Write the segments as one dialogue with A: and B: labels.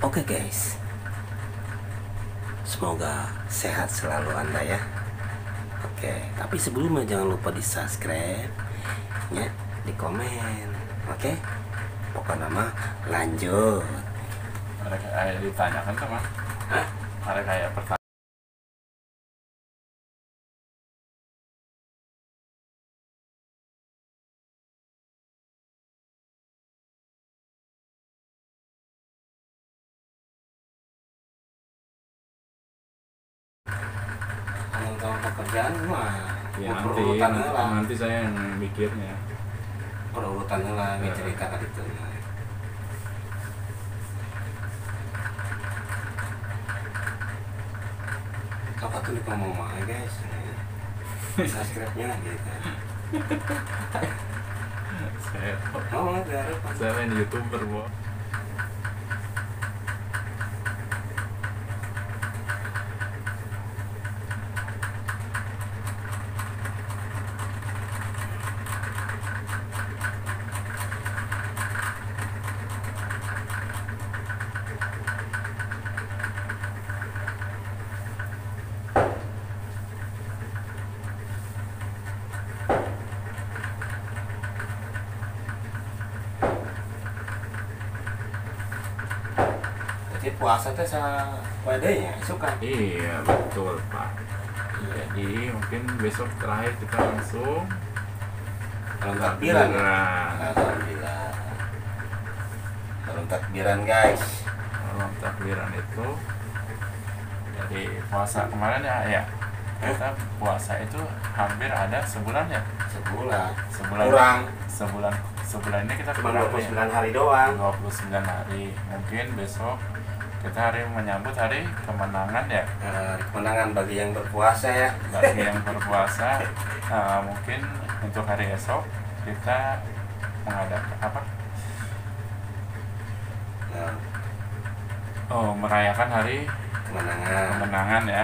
A: Oke guys, semoga sehat selalu Anda ya. Oke, tapi sebelumnya jangan lupa di subscribe ya, di komen. Oke, pokoknya mah lanjut.
B: Ada kayak ditanyakan tuh mah.
A: Hah?
B: Ada kayak pertanyaan.
A: Kalau pekerjaan mah
B: Ya
A: urutan lah,
B: nanti saya yang mikirnya.
A: urutan lah
B: Ya.
A: ceritakan itu. Apa tuh nih ngomong mah guys? Subscribe-nya gitu.
B: Saya
A: Oh, ada apa?
B: saya main YouTuber, Bu.
A: Jadi puasa teh sa wadahnya suka.
B: Iya, betul, Pak. Jadi mungkin besok terakhir kita langsung
A: Kalau takbiran.
B: takbiran.
A: Alhamdulillah. Kalau takbiran guys.
B: Kalau takbiran itu dari puasa kemarin ya kita puasa itu hampir ada sebulan ya.
A: Sebulan.
B: Sebulan
A: Kurang.
B: sebulan ini kita
A: Cuma
B: kurang
A: 29 hari doang.
B: 29 hari. Mungkin besok kita hari menyambut hari kemenangan ya,
A: Kemenangan bagi yang berpuasa ya.
B: bagi yang berpuasa. Mungkin untuk hari esok kita mengadakan apa?
A: Nah,
B: Merayakan hari
A: kemenangan.
B: kemenangan ya.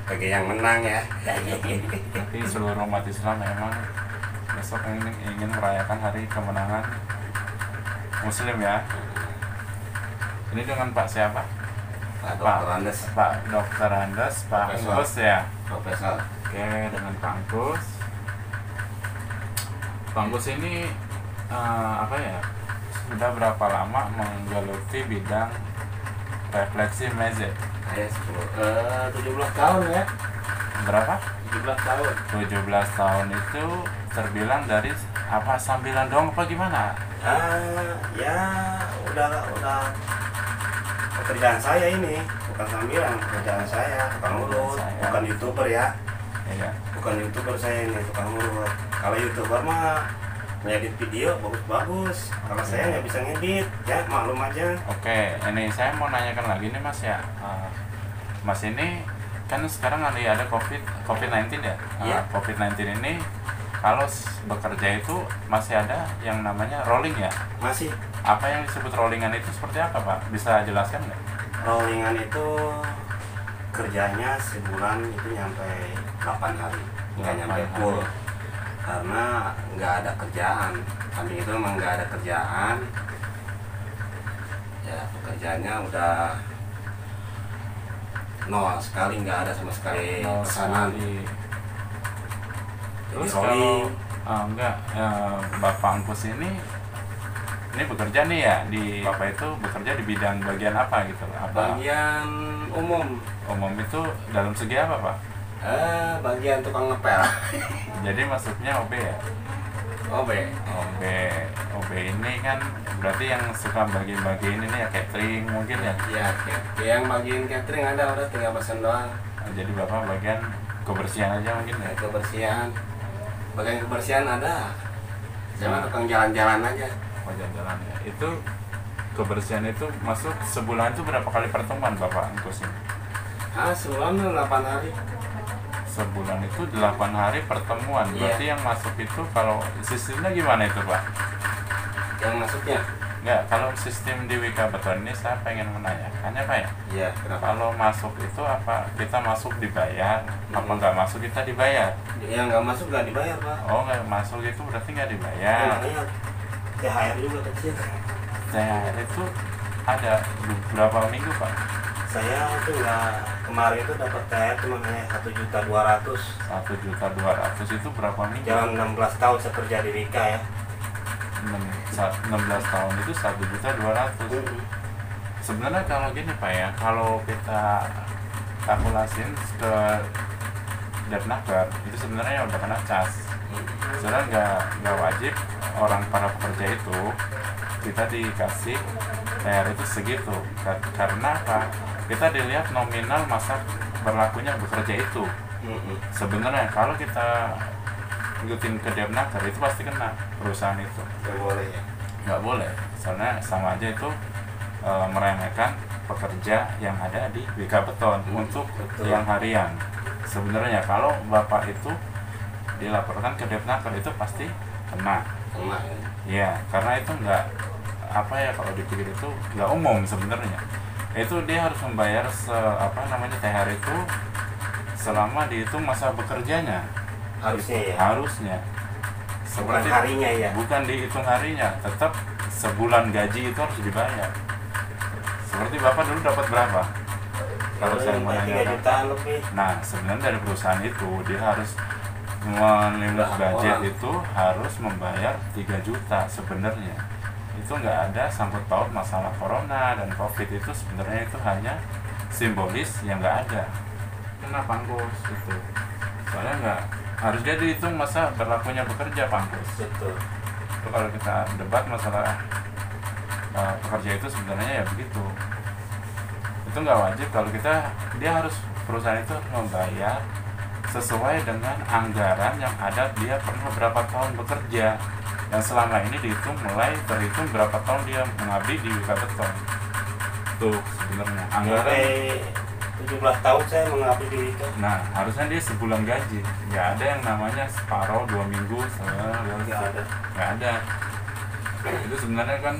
A: Bagi yang menang ya.
B: Tapi seluruh umat Islam memang besok ingin merayakan hari kemenangan Muslim ya. Ini dengan Pak siapa?
A: Pak Dr. Andes,
B: Pak Dr. Andes, Pak
A: Profesor.
B: Angkus ya.
A: Profesor.
B: Oke, dengan Pak Angkus. Pak Angkus ini apa ya? Sudah berapa lama menggeluti bidang refleksi magic?
A: Saya 17 tahun ya.
B: Berapa?
A: 17 tahun.
B: 17 tahun itu terbilang dari apa sambilan dong apa gimana?
A: Ya udah pekerjaan saya ini, bukan sambilan, pekerjaan saya tukang urut, bukan YouTuber ya.
B: Iya.
A: Bukan YouTuber saya ini, tukang urut. Kalau YouTuber mah ngedit video bagus-bagus. Kalau saya nggak bisa ngedit, ya maklum aja.
B: Oke, ini saya mau nanyakan lagi nih Mas ya. Mas ini kan sekarang ada COVID-19 ya.
A: Iya.
B: COVID-19 ini kalau bekerja itu masih ada yang namanya rolling ya.
A: Masih
B: Apa yang disebut rollingan itu seperti apa Pak? Bisa jelaskan nggak?
A: rollingan itu kerjanya sebulan itu nyampe 8 hari, nggak nyampe
B: 8
A: full.
B: hari.
A: Karena nggak ada kerjaan. Kami itu memang nggak ada kerjaan. Ya pekerjaannya udah nol sekali, nggak ada sama sekali
B: Nol
A: pesanan.
B: sekali.
A: Jadi
B: Terus
A: rolling.
B: kalau enggak Bapak Angkus ini bekerja nih ya di Bapak itu bekerja di bidang bagian apa gitu loh? Apa
A: Bagian umum,
B: umum itu dalam segi apa Pak?
A: bagian tukang ngepel.
B: Jadi masuknya OB ya?
A: OB.
B: OB ini kan berarti yang suka bagi-bagi ini nih ya catering mungkin ya?
A: Ya, yang bagian catering ada, udah tinggal pesan doang.
B: Jadi Bapak bagian kebersihan aja mungkin ya?
A: Kebersihan, bagian kebersihan ada. Saya mah
B: Nah.
A: tukang jalan-jalan aja.
B: Oh jalan ya. Itu kebersihan itu masuk sebulan itu berapa kali pertemuan Bapak Angkus ini?
A: Sebulan 8 hari.
B: Sebulan itu 8 hari pertemuan.
A: Iya.
B: Berarti yang masuk itu kalau sistemnya gimana itu Pak?
A: Yang masuknya?
B: Enggak, kalau sistem di Wika Beton ini saya pengen menanyakannya Pak ya.
A: Iya, kenapa?
B: Kalau masuk itu apa kita masuk dibayar? Apa nggak masuk kita dibayar?
A: Yang nggak masuk nggak dibayar, Pak.
B: Oh nggak masuk itu berarti nggak
A: Ya,
B: dibayar.
A: makanya THR juga kecil.
B: THR itu ada berapa minggu Pak?
A: Saya itu nggak, kemarin itu dapat THR cuma hanya 1.200.000.
B: 1.200.000 itu berapa minggu?
A: Dalam 16 tahun saya kerja di Wika ya.
B: 16 tahun itu 1.200.000. Sebenarnya kalau gini Pak ya, kalau kita kalkulasin ke Depnaker itu sebenarnya udah kena cas. Sebenarnya nggak wajib orang para pekerja itu kita dikasih THR itu segitu. Karena apa? Kita dilihat nominal masa berlakunya bekerja itu. Sebenarnya kalau kita ngikutin ke Depnaker itu pasti kena perusahaan itu.
A: Nggak boleh ya?
B: Nggak boleh, soalnya sama aja itu meremehkan pekerja yang ada di Wika Beton untuk
A: betul.
B: yang harian. Sebenarnya kalau Bapak itu dilaporkan ke Depnaker itu pasti kena. Ya, karena itu nggak apa ya, kalau dipikir itu nggak umum sebenarnya. Itu dia harus membayar THR itu selama dihitung masa bekerjanya.
A: Harusnya ya?
B: Harusnya.
A: Seperti harinya ya?
B: Bukan dihitung harinya, tetap sebulan gaji itu harus dibayar. Seperti Bapak dulu dapat berapa? Kalau saya mau
A: 3
B: nanya.
A: jutaan lebih.
B: Nah, sebenarnya dari perusahaan itu dia harus melimit budget itu harus membayar 3 juta sebenarnya. Itu nggak ada sangkut paut masalah corona dan covid, itu sebenarnya itu hanya simbolis yang nggak ada. Kena pangkus itu. Soalnya nggak harus dia dihitung masa berlakunya bekerja pangkus.
A: Betul.
B: Itu kalau kita debat masalah pekerja itu sebenarnya ya begitu. Itu nggak wajib kalau dia harus, perusahaan itu harus membayar sesuai dengan anggaran yang ada dia pernah berapa tahun bekerja, dan selama ini terhitung berapa tahun dia mengabdi di Wika Beton. Tuh sebenarnya anggaran
A: 17 tahun saya mengabdi di Wika.
B: Nah, harusnya dia sebulan gaji. Nggak ada yang namanya separuh 2 minggu. Nggak ada. Itu sebenarnya kan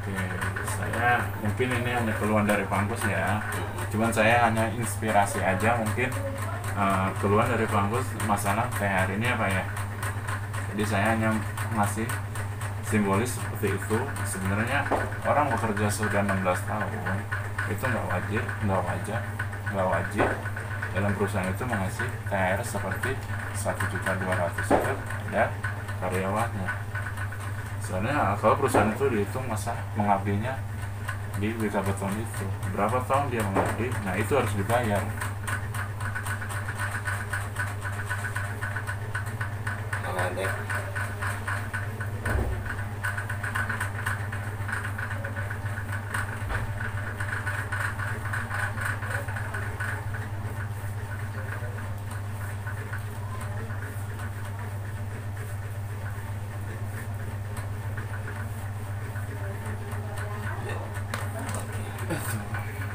B: Oke, saya mungkin ini hanya keluhan dari Pangkus ya. Cuman saya hanya inspirasi aja mungkin, keluhan dari Pangkus masalah THR ini apa ya. Jadi saya hanya ngasih simbolis seperti itu. Sebenarnya orang bekerja sudah 16 tahun itu nggak wajib dalam perusahaan itu mengasih THR seperti 1.200.000 itu ada karyawannya. Soalnya kalau perusahaan itu dihitung masa mengabdinya di Wika Beton itu berapa tahun dia mengabdi, nah itu harus dibayar.
A: Dek.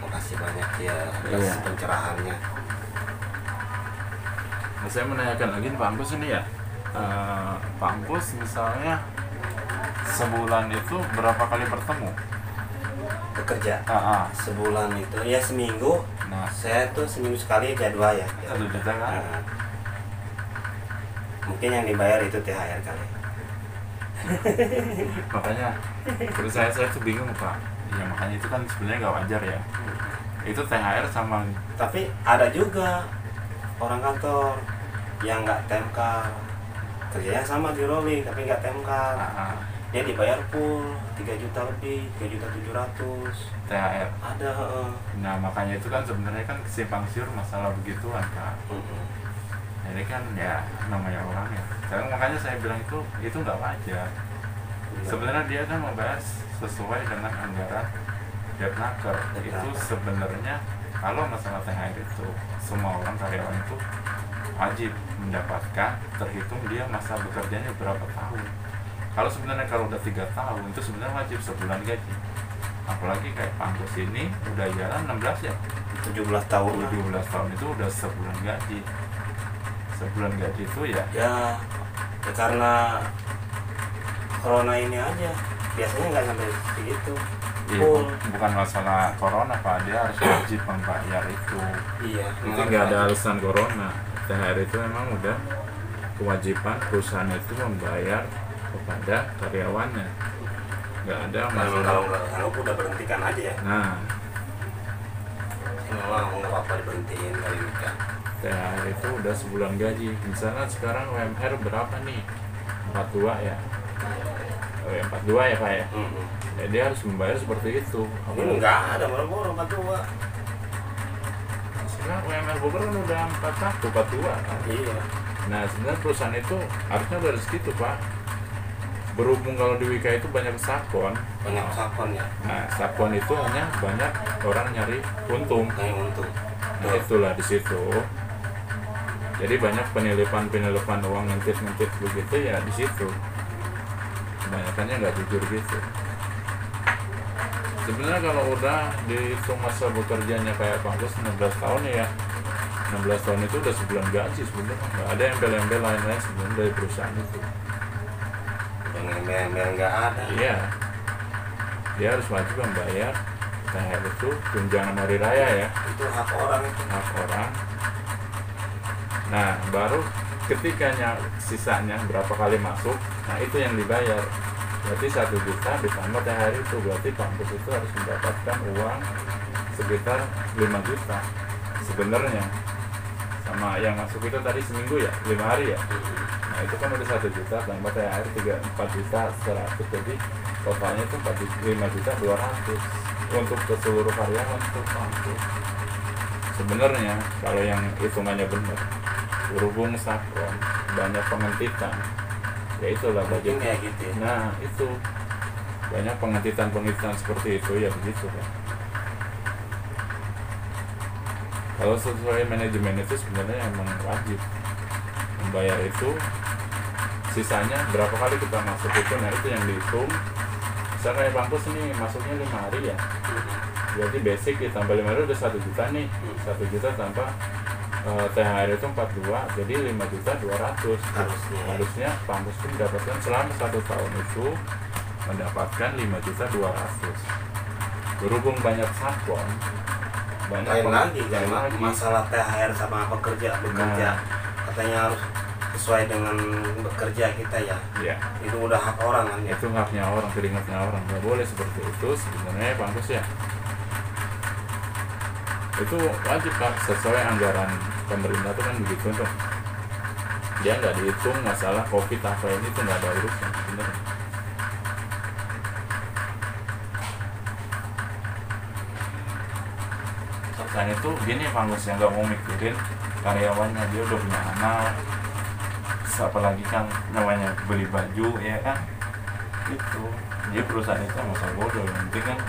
A: Makasih banyak ya atas
B: Iya.
A: pencerahannya.
B: Nah, saya menanyakan lagi Pak Angkus ini ya, Pak Angkus misalnya sebulan itu berapa kali bertemu?
A: Bekerja sebulan itu ya seminggu.
B: Nah,
A: Saya tuh seminggu sekali ada 2 ya.
B: 1 juta kan?
A: Nah, mungkin yang dibayar itu THR kali.
B: Makanya terus saya tuh bingung Pak. Ya makanya itu kan sebenarnya nggak wajar ya. Itu THR sama
A: Tapi ada juga orang kantor yang nggak temkar, kerjanya sama di rolling tapi nggak temkar. Dia dibayar full 3 juta lebih, 3.700.000
B: THR.
A: ada.
B: Nah makanya itu kan sebenarnya kan simpang siur masalah begituan Pak. Ini kan ya namanya orang ya. Makanya saya bilang itu nggak wajar. Sebenarnya dia kan membayar sesuai dengan anggaran Depnaker. Itu sebenarnya kalau masalah THR itu semua orang karyawan itu wajib mendapatkan, terhitung dia masa bekerjanya berapa tahun. Kalau sebenarnya kalau udah 3 tahun itu sebenarnya wajib sebulan gaji. Apalagi kayak Pangkus ini udah jalan 16 ya,
A: 17 tahun.
B: 17 tahun itu udah sebulan gaji. Sebulan gaji itu ya
A: Ya karena corona ini aja biasanya nggak sampai segitu.
B: iya, bukan masalah corona Pak, dia harus wajib membayar itu.
A: Iya,
B: Itu nggak ada alasan corona. THR itu memang udah kewajiban perusahaan itu membayar kepada karyawannya. Nggak ada masalah.
A: Kalau udah berhentikan aja ya.
B: Nah,
A: Nggak apa-apa diberhentiin kali nikah.
B: THR itu udah sebulan gaji. Misalnya sekarang UMR berapa nih? 42 ya. 42 ya Pak ya. Ya, dia harus membayar seperti itu.
A: Ini nggak ada boro-boro 42.
B: Sekarang UMR Bogor kan udah 42 kan.
A: Iya.
B: Nah sebenarnya perusahaan itu harusnya dari segitu Pak. Berhubung kalau di Wika itu banyak sakon.
A: Banyak sakon ya.
B: Nah sakon itu hanya banyak orang nyari untung.
A: Kayak untung.
B: Nah itulah di situ. Jadi banyak penilipan uang ngentit begitu ya di situ. Kebanyakannya nggak jujur gitu. Sebenarnya kalau udah dihitung masa bekerjanya kayak Pangkus 16 tahun ya, 16 tahun itu udah sebulan gaji sebenarnya. Nggak ada embel-embel lain-lain sebenarnya dari perusahaan itu.
A: Yang embel-embel nggak ada.
B: Iya, dia harus wajib membayar THR itu tunjangan hari raya ya,
A: Itu hak orang itu.
B: hak orang. Nah baru ketikanya sisanya berapa kali masuk, nah itu yang dibayar. Berarti 1 juta ditambah THR itu, berarti Pangkus itu harus mendapatkan uang sekitar 5 juta sebenarnya. Sama yang masuk itu tadi seminggu ya, 5 hari ya. Nah itu kan udah 1 juta tambah THR 4 juta 100, jadi totalnya itu 5 juta 200 untuk ke seluruh karyawan itu Pangkus. Sebenarnya kalau yang hitungannya benar, berhubung sakron banyak pengentitan, ya itulah
A: Mungkin
B: budget.
A: kayak gitu ya.
B: Nah itu banyak pengentitan seperti itu ya begitu kan. Kalau sesuai manajemen itu sebenarnya emang wajib membayar itu. Sisanya berapa kali kita masuk itu, nah itu yang dihitung. Misalnya kayak Pangkus ini masuknya 5 hari ya, jadi basic ditambah 5 hari udah 1 juta nih. 1 juta tambah THR itu 42, jadi 5 juta 200.
A: Harusnya.
B: Harusnya Pangkus itu mendapatkan selama 1 tahun itu mendapatkan 5.200.000. Berhubung banyak sablon,
A: lain lagi kan
B: lagi.
A: masalah THR sama bekerja katanya harus sesuai dengan bekerja kita ya.
B: Iya.
A: Itu udah hak orang kan ya.
B: Itu haknya orang, keringatnya orang, nggak boleh seperti itu. Sebenarnya bagus ya, itu wajib Pak, sesuai anggaran pemerintah tuh kan begitu tuh. Dia nggak dihitung masalah covid apa ini tuh, nggak ada urusnya sebenarnya. Selain itu gini Pak Gus, yang nggak mau mikirin karyawannya, dia udah punya anak, apalagi kan namanya beli baju ya kan, itu dia perusahaan itu masa bodoh, yang penting kan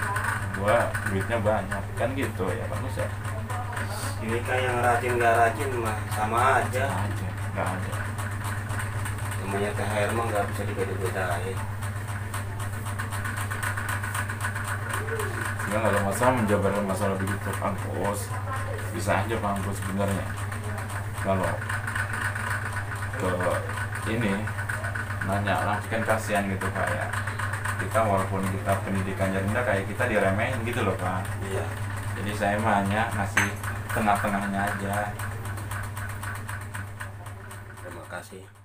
B: gua duitnya banyak kan gitu ya Pak Gus ya.
A: Ini kan yang rajin nggak rajin mah sama aja.
B: Nggak ada.
A: Namanya THR mah nggak bisa dibeda-bedain.
B: Nggak ada masalah menjabarkan masalah begitu Pak Gus, bisa aja Pak Gus sebenarnya kalau ke ini nanya lah, kan kasihan gitu Pak ya, kita walaupun kita pendidikannya rendah kayak kita diremehin gitu loh Pak.
A: Iya.
B: Jadi saya mah hanya ngasih tengah-tengahnya aja.
A: Terima kasih.